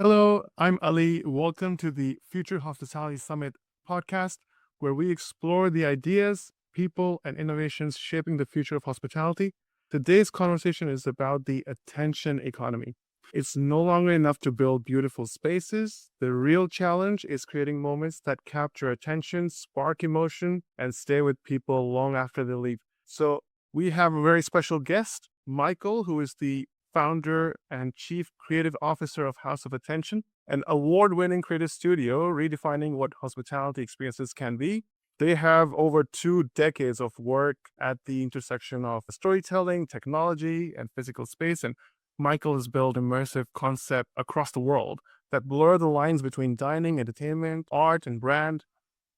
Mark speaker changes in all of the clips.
Speaker 1: Hello, I'm Ali. Welcome to the Future Hospitality Summit podcast, where we explore the ideas, people, and innovations shaping the future of hospitality. Today's conversation is about the attention economy. It's no longer enough to build beautiful spaces. The real challenge is creating moments that capture attention, spark emotion, and stay with people long after they leave. So, we have a very special guest, Michael, who is the founder and chief creative officer of House of Attention, an award-winning creative studio redefining what hospitality experiences can be. They have over 2 decades of work at the intersection of storytelling, technology, and physical space. And Michael has built immersive concepts across the world that blur the lines between dining, entertainment, art, and brand.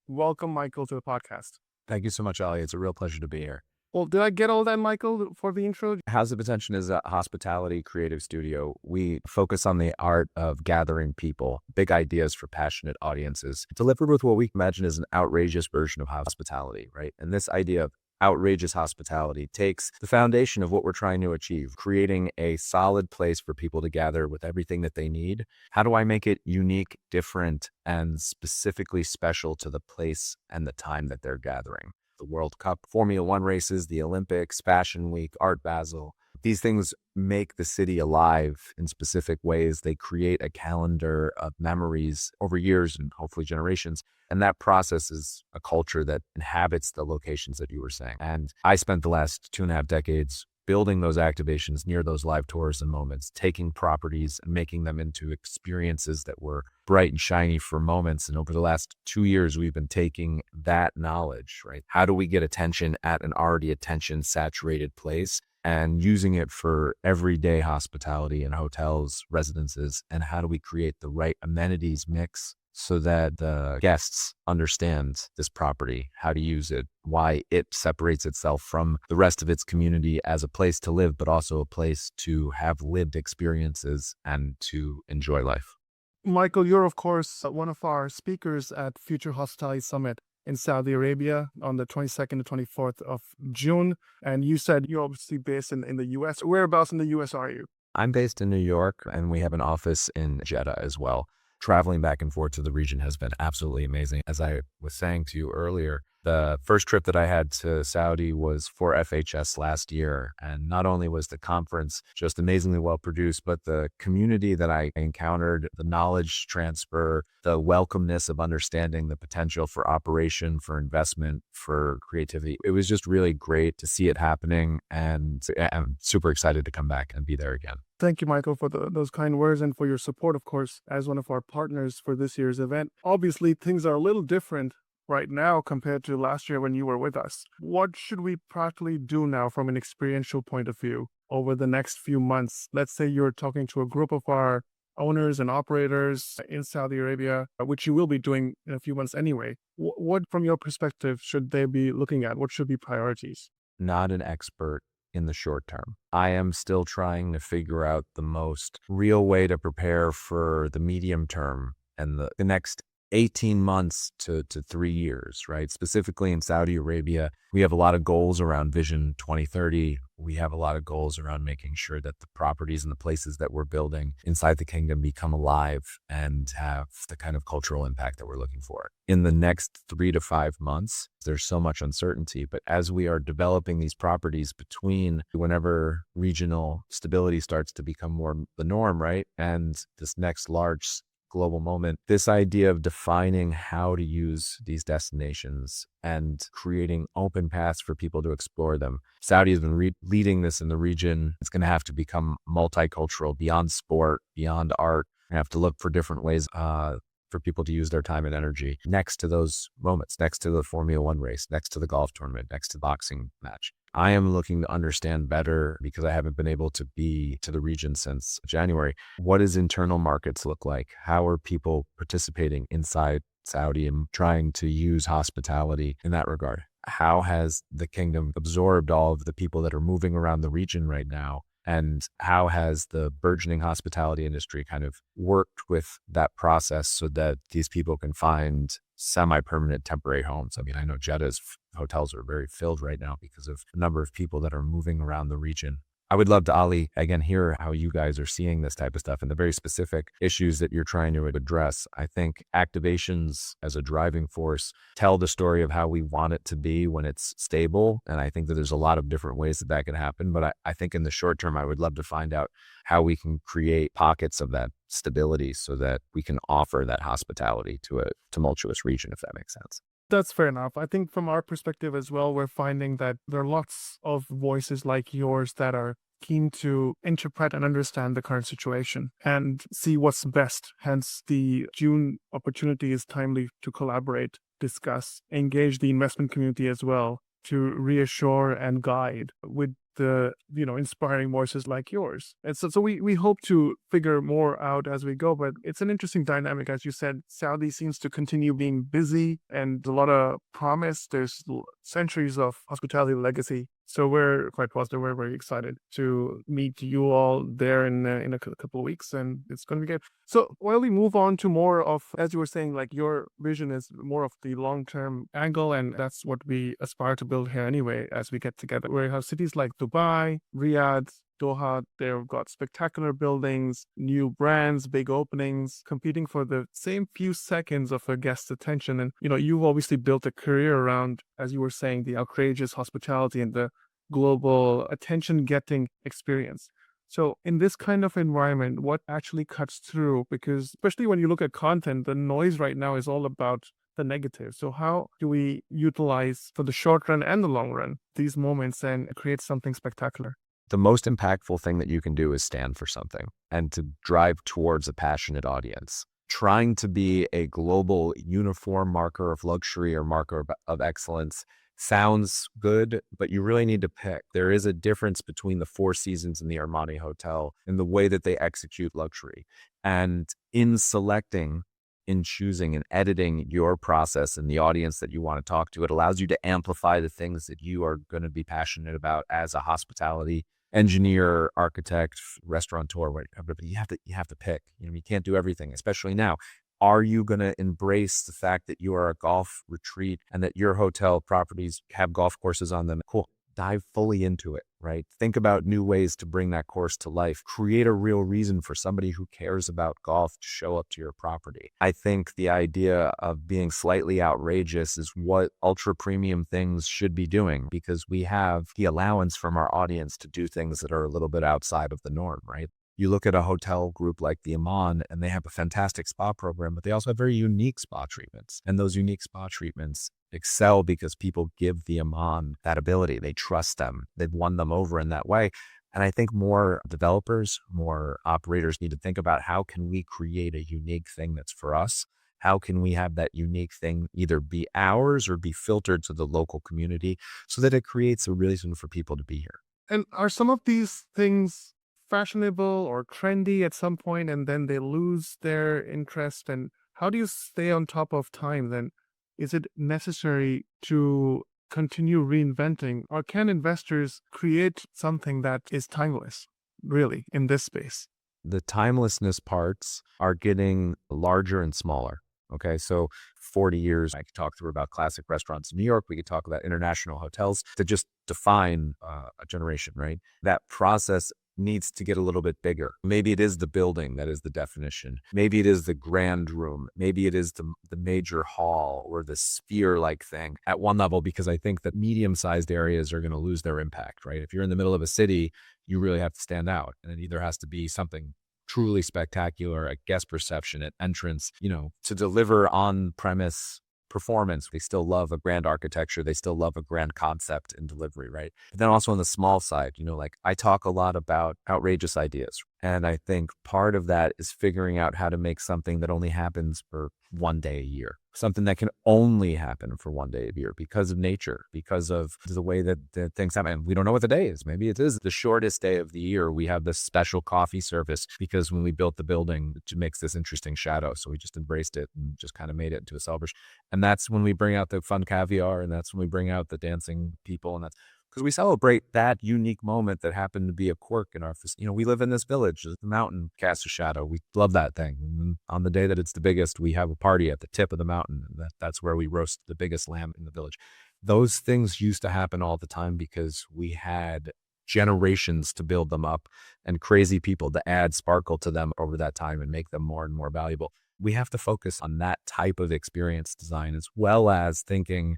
Speaker 1: Welcome, Michael, to the podcast.
Speaker 2: Thank you so much, Ali. It's a real pleasure to be here.
Speaker 1: Well, did I get all that, Michael, for the intro?
Speaker 2: House of Attention is a hospitality creative studio. We focus on the art of gathering people, big ideas for passionate audiences, delivered with what we imagine is an outrageous version of hospitality, right? And this idea of outrageous hospitality takes the foundation of what we're trying to achieve, creating a solid place for people to gather with everything that they need. How do I make it unique, different, and specifically special to the place and the time that they're gathering? The World Cup, Formula One races, the Olympics, Fashion Week, Art Basel. These things make the city alive in specific ways. They create a calendar of memories over years and hopefully generations. And that process is a culture that inhabits the locations that you were saying. And I spent the last 2.5 decades building those activations near those live tours and moments, taking properties and making them into experiences that were bright and shiny for moments. And over the last 2 years, we've been taking that knowledge, right? How do we get attention at an already attention saturated place and using it for everyday hospitality in hotels, residences? And how do we create the right amenities mix so that the guests understand this property, how to use it, why it separates itself from the rest of its community as a place to live, but also a place to have lived experiences and to enjoy life.
Speaker 1: Michael, you're, of course, one of our speakers at Future Hospitality Summit in Saudi Arabia on the 22nd to 24th of June. And you said you're obviously based in the U.S. Whereabouts in the U.S. are you?
Speaker 2: I'm based in New York, and we have an office in Jeddah as well. Traveling back and forth to the region has been absolutely amazing. As I was saying to you earlier, the first trip that I had to Saudi was for FHS last year. And not only was the conference just amazingly well produced, but the community that I encountered, the knowledge transfer, the welcomeness of understanding the potential for operation, for investment, for creativity. It was just really great to see it happening. And I'm super excited to come back and be there again.
Speaker 1: Thank you, Michael, for those kind words and for your support, of course, as one of our partners for this year's event. Obviously, things are a little different right now compared to last year when you were with us. What should we practically do now from an experiential point of view over the next few months? Let's say you're talking to a group of our owners and operators in Saudi Arabia, which you will be doing in a few months anyway. What, from your perspective, should they be looking at? What should be priorities?
Speaker 2: Not an expert in the short term. I am still trying to figure out the most real way to prepare for the medium term and the next 18 months to 3 years, right? Specifically in Saudi Arabia, we have a lot of goals around Vision 2030. We have a lot of goals around making sure that the properties and the places that we're building inside the kingdom become alive and have the kind of cultural impact that we're looking for. In the next 3 to 5 months, there's so much uncertainty, but as we are developing these properties between whenever regional stability starts to become more the norm, right? And this next large global moment, this idea of defining how to use these destinations and creating open paths for people to explore them. Saudi has been leading this in the region. It's going to have to become multicultural, beyond sport, beyond art. We have to look for different ways for people to use their time and energy next to those moments, next to the Formula One race, next to the golf tournament, next to the boxing match. I am looking to understand better, because I haven't been able to be to the region since January. What does internal markets look like? How are people participating inside Saudi and trying to use hospitality in that regard? How has the kingdom absorbed all of the people that are moving around the region right now? And how has the burgeoning hospitality industry kind of worked with that process so that these people can find semi-permanent temporary homes? I mean, I know Jeddah's hotels are very filled right now because of the number of people that are moving around the region. I would love to, Ali, again, hear how you guys are seeing this type of stuff and the very specific issues that you're trying to address. I think activations as a driving force tell the story of how we want it to be when it's stable. And I think that there's a lot of different ways that that can happen. But I think in the short term, I would love to find out how we can create pockets of that stability so that we can offer that hospitality to a tumultuous region, if that makes sense.
Speaker 1: That's fair enough. I think from our perspective as well, we're finding that there are lots of voices like yours that are keen to interpret and understand the current situation and see what's best. Hence, the June opportunity is timely to collaborate, discuss, engage the investment community as well to reassure and guide with the inspiring voices like yours. And so we hope to figure more out as we go, but it's an interesting dynamic. As you said, Saudi seems to continue being busy and a lot of promise. There's centuries of hospitality legacy. So we're quite positive. We're very excited to meet you all there in a couple of weeks, and it's going to be good. So while we move on to more of, as you were saying, like your vision is more of the long-term angle, and that's what we aspire to build here anyway as we get together. We have cities like Dubai, Riyadh, Doha. They've got spectacular buildings, new brands, big openings, competing for the same few seconds of a guest's attention. And, you've obviously built a career around, as you were saying, the outrageous hospitality and the global attention-getting experience. So in this kind of environment, what actually cuts through? Because especially when you look at content, the noise right now is all about the negative. So how do we utilize for the short run and the long run these moments and create something spectacular?
Speaker 2: The most impactful thing that you can do is stand for something and to drive towards a passionate audience. Trying to be a global uniform marker of luxury or marker of excellence sounds good, but you really need to pick. There is a difference between the Four Seasons and the Armani Hotel in the way that they execute luxury. And in selecting, in choosing and editing your process and the audience that you want to talk to, it allows you to amplify the things that you are going to be passionate about as a hospitality engineer, architect, restaurateur, whatever. But you have to pick. You can't do everything, especially now. Are you going to embrace the fact that you are a golf retreat and that your hotel properties have golf courses on them? Cool. Dive fully into it, right? Think about new ways to bring that course to life. Create a real reason for somebody who cares about golf to show up to your property. I think the idea of being slightly outrageous is what ultra premium things should be doing, because we have the allowance from our audience to do things that are a little bit outside of the norm, right? You look at a hotel group like the Aman, and they have a fantastic spa program, but they also have very unique spa treatments. And those unique spa treatments excel because people give the Aman that ability. They trust them. They've won them over in that way. And I think more developers, more operators need to think about how can we create a unique thing that's for us? How can we have that unique thing either be ours or be filtered to the local community so that it creates a reason for people to be here?
Speaker 1: And are some of these things fashionable or trendy at some point and then they lose their interest? And how do you stay on top of time then? Is it necessary to continue reinventing, or can investors create something that is timeless, really, in this space?
Speaker 2: The timelessness parts are getting larger and smaller. Okay, so 40 years, I could talk through about classic restaurants in New York. We could talk about international hotels to just define a generation, right? That process needs to get a little bit bigger. Maybe it is the building that is the definition. Maybe it is the grand room. Maybe it is the major hall or the sphere-like thing at one level, because I think that medium-sized areas are going to lose their impact, right? If you're in the middle of a city, you really have to stand out. And it either has to be something truly spectacular at guest perception, at entrance, to deliver on-premise performance. They still love a grand architecture. They still love a grand concept in delivery, right? But then also on the small side, like I talk a lot about outrageous ideas. And I think part of that is figuring out how to make something that only happens for one day a year, something that can only happen for one day a year because of nature, because of the way that things happen. And we don't know what the day is. Maybe it is the shortest day of the year. We have this special coffee service because when we built the building, it makes this interesting shadow. So we just embraced it and just kind of made it into a celebration. And that's when we bring out the fun caviar, and that's when we bring out the dancing people, and that's because we celebrate that unique moment that happened to be a quirk in our, we live in this village, the mountain casts a shadow. We love that thing. And on the day that it's the biggest, we have a party at the tip of the mountain. And that's where we roast the biggest lamb in the village. Those things used to happen all the time because we had generations to build them up and crazy people to add sparkle to them over that time and make them more and more valuable. We have to focus on that type of experience design, as well as thinking,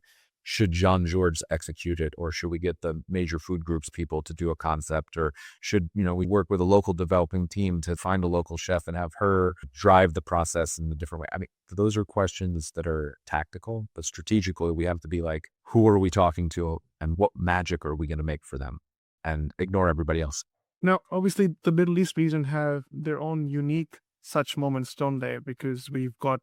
Speaker 2: should Jean Georges execute it, or should we get the major food groups people to do a concept, or should, we work with a local developing team to find a local chef and have her drive the process in a different way? I mean, those are questions that are tactical, but strategically we have to be like, who are we talking to and what magic are we going to make for them, and ignore everybody else.
Speaker 1: Now, obviously, the Middle East region have their own unique such moments, don't they? Because we've got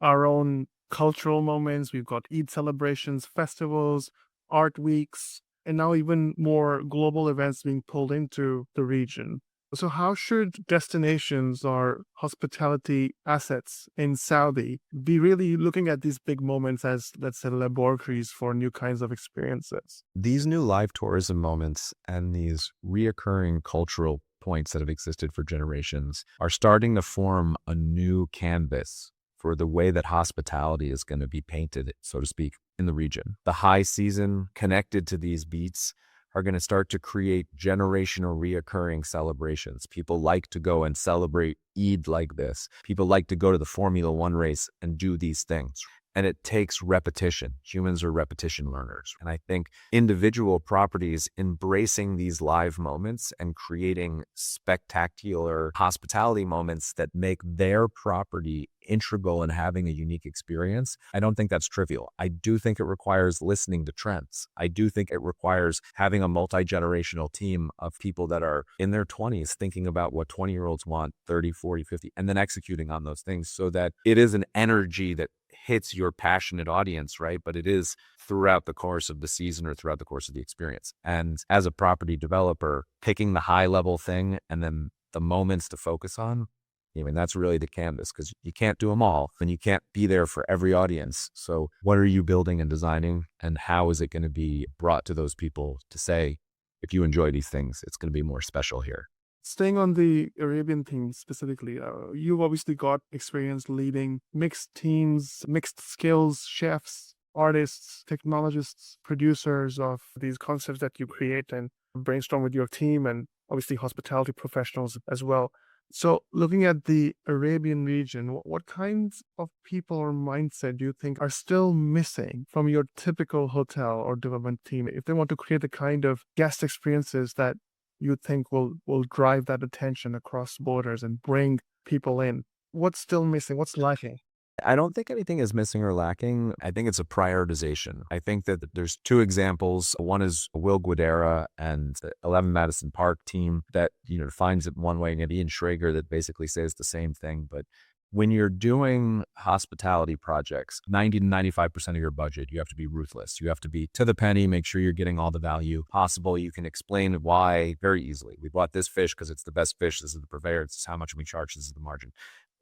Speaker 1: our own cultural moments, we've got Eid celebrations, festivals, art weeks, and now even more global events being pulled into the region. So how should destinations or hospitality assets in Saudi be really looking at these big moments as, let's say, laboratories for new kinds of experiences?
Speaker 2: These new live tourism moments and these reoccurring cultural points that have existed for generations are starting to form a new canvas for the way that hospitality is going to be painted, so to speak, in the region. The high season connected to these beats are going to start to create generational reoccurring celebrations. People like to go and celebrate Eid like this. People like to go to the Formula One race and do these things. And it takes repetition. Humans are repetition learners. And I think individual properties embracing these live moments and creating spectacular hospitality moments that make their property integral in having a unique experience, I don't think that's trivial. I do think it requires listening to trends. I do think it requires having a multi-generational team of people that are in their 20s thinking about what 20-year-olds want, 30, 40, 50, and then executing on those things so that it is an energy that hits your passionate audience, right? But it is throughout the course of the season or throughout the course of the experience. And as a property developer, picking the high level thing and then the moments to focus on, that's really the canvas, because you can't do them all and you can't be there for every audience. So what are you building and designing, and how is it going to be brought to those people to say, if you enjoy these things, it's going to be more special here?
Speaker 1: Staying on the Arabian theme specifically, you've obviously got experience leading mixed teams, mixed skills, chefs, artists, technologists, producers of these concepts that you create and brainstorm with your team, and obviously hospitality professionals as well. So looking at the Arabian region, what kinds of people or mindset do you think are still missing from your typical hotel or development team if they want to create the kind of guest experiences that you think will drive that attention across borders and bring people in? What's still missing? What's lacking?
Speaker 2: I don't think anything is missing or lacking. I think it's a prioritization. I think that there's two examples. One is Will Guidera and the 11 Madison Park team that, defines it one way, and Ian Schrager that basically says the same thing. But when you're doing hospitality projects, 90 to 95% of your budget, you have to be ruthless. You have to be to the penny, make sure you're getting all the value possible. You can explain why very easily. We bought this fish because it's the best fish. This is the purveyor. This is how much we charge. This is the margin.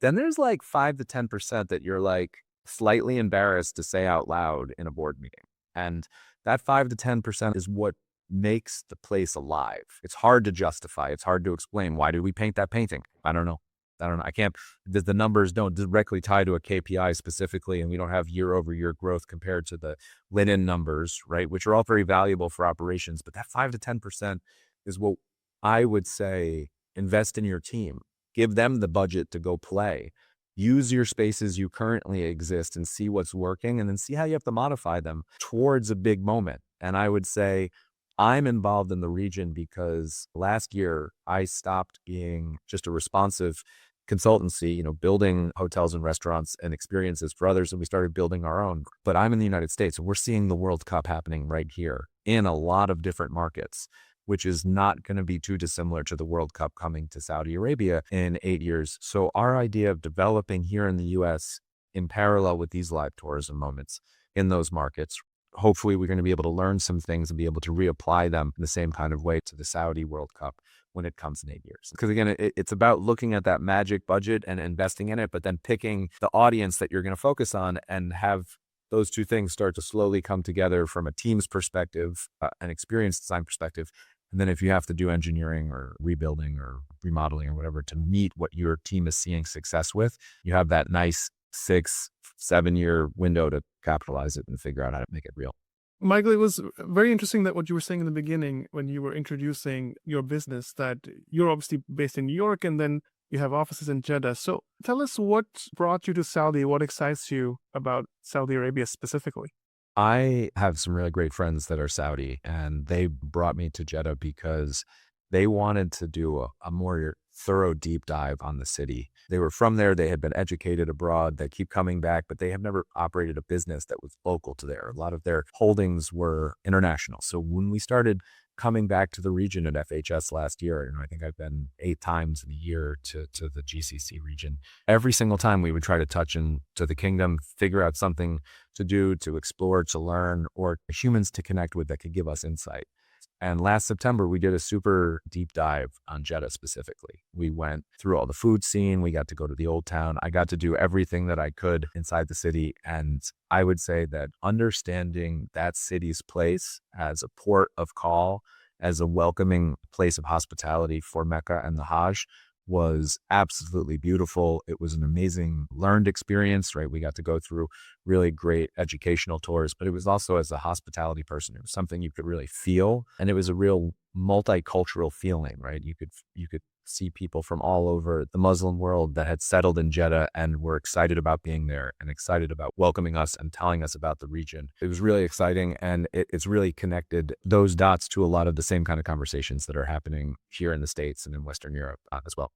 Speaker 2: Then there's like 5 to 10% that you're like slightly embarrassed to say out loud in a board meeting. And that 5 to 10% is what makes the place alive. It's hard to justify. It's hard to explain. Why did we paint that painting? I don't know. I can't, the numbers don't directly tie to a KPI specifically, and we don't have year over year growth compared to the linen numbers, right? Which are all very valuable for operations. But that 5 to 10% is what I would say, invest in your team. Give them the budget to go play. Use your spaces you currently exist and see what's working, and then see how you have to modify them towards a big moment. And I would say I'm involved in the region because last year I stopped being just a responsive consultancy, building hotels and restaurants and experiences for others, and we started building our own. But I'm in the United States, and we're seeing the World Cup happening right here in a lot of different markets, which is not going to be too dissimilar to the World Cup coming to Saudi Arabia in 8 years. So our idea of developing here in the US in parallel with these live tourism moments in those markets, hopefully we're going to be able to learn some things and be able to reapply them in the same kind of way to the Saudi World Cup when it comes in 8 years. Because again, it's about looking at that magic budget and investing in it, but then picking the audience that you're going to focus on and have those two things start to slowly come together from a team's perspective, an experience design perspective. And then if you have to do engineering or rebuilding or remodeling or whatever to meet what your team is seeing success with, you have that nice 6-7 year window to capitalize it and figure out how to make it real.
Speaker 1: Michael, it was very interesting that what you were saying in the beginning when you were introducing your business, that you're obviously based in New York and then you have offices in Jeddah. So tell us what brought you to Saudi, what excites you about Saudi Arabia specifically?
Speaker 2: I have some really great friends that are Saudi, and they brought me to Jeddah because they wanted to do a more thorough deep dive on the city. They were from there, they had been educated abroad, they keep coming back, but they have never operated a business that was local to there. A lot of their holdings were international. So when we started coming back to the region at FHS last year, I think I've been 8 times in a year to the GCC region. Every single time we would try to touch into the kingdom, figure out something to do, to explore, to learn, or humans to connect with that could give us insight. And last September, we did a super deep dive on Jeddah specifically. We went through all the food scene. We got to go to the old town. I got to do everything that I could inside the city. And I would say that understanding that city's place as a port of call, as a welcoming place of hospitality for Mecca and the Hajj, was absolutely beautiful. It was an amazing learned experience, right? We got to go through really great educational tours, but it was also, as a hospitality person, it was something you could really feel. And it was a real multicultural feeling, right? You could see people from all over the Muslim world that had settled in Jeddah and were excited about being there and excited about welcoming us and telling us about the region. It was really exciting, and it's really connected those dots to a lot of the same kind of conversations that are happening here in the States and in Western Europe as well.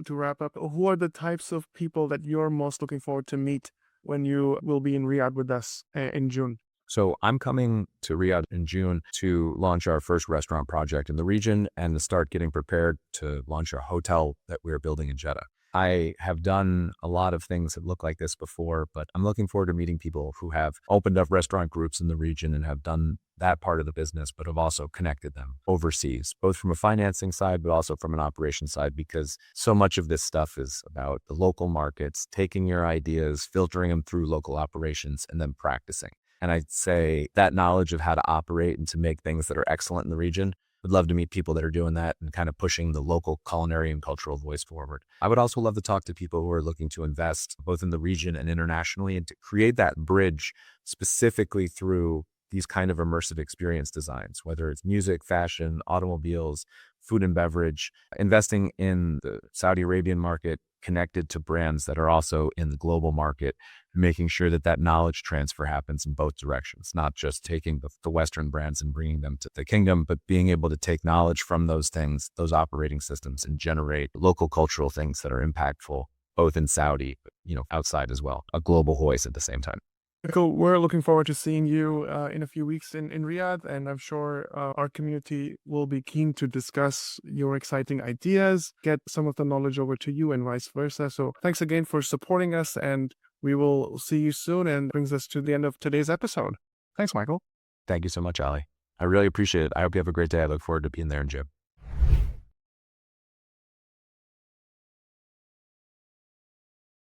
Speaker 1: To wrap up, who are the types of people that you're most looking forward to meet when you will be in Riyadh with us in June?
Speaker 2: So I'm coming to Riyadh in June to launch our first restaurant project in the region and to start getting prepared to launch a hotel that we're building in Jeddah. I have done a lot of things that look like this before, but I'm looking forward to meeting people who have opened up restaurant groups in the region and have done that part of the business, but have also connected them overseas, both from a financing side, but also from an operation side, because so much of this stuff is about the local markets, taking your ideas, filtering them through local operations, and then practicing. And I'd say that knowledge of how to operate and to make things that are excellent in the region, would love to meet people that are doing that and kind of pushing the local culinary and cultural voice forward. I would also love to talk to people who are looking to invest both in the region and internationally, and to create that bridge specifically through these kind of immersive experience designs, whether it's music, fashion, automobiles, food and beverage, investing in the Saudi Arabian market connected to brands that are also in the global market, making sure that that knowledge transfer happens in both directions, not just taking the Western brands and bringing them to the kingdom, but being able to take knowledge from those things, those operating systems, and generate local cultural things that are impactful, both in Saudi, but, outside as well, a global voice at the same time.
Speaker 1: Cool. We're looking forward to seeing you in a few weeks in Riyadh, and I'm sure our community will be keen to discuss your exciting ideas, get some of the knowledge over to you, and vice versa. So thanks again for supporting us, and we will see you soon. And brings us to the end of today's episode. Thanks, Michael.
Speaker 2: Thank you so much, Ali. I really appreciate it. I hope you have a great day. I look forward to being there in June.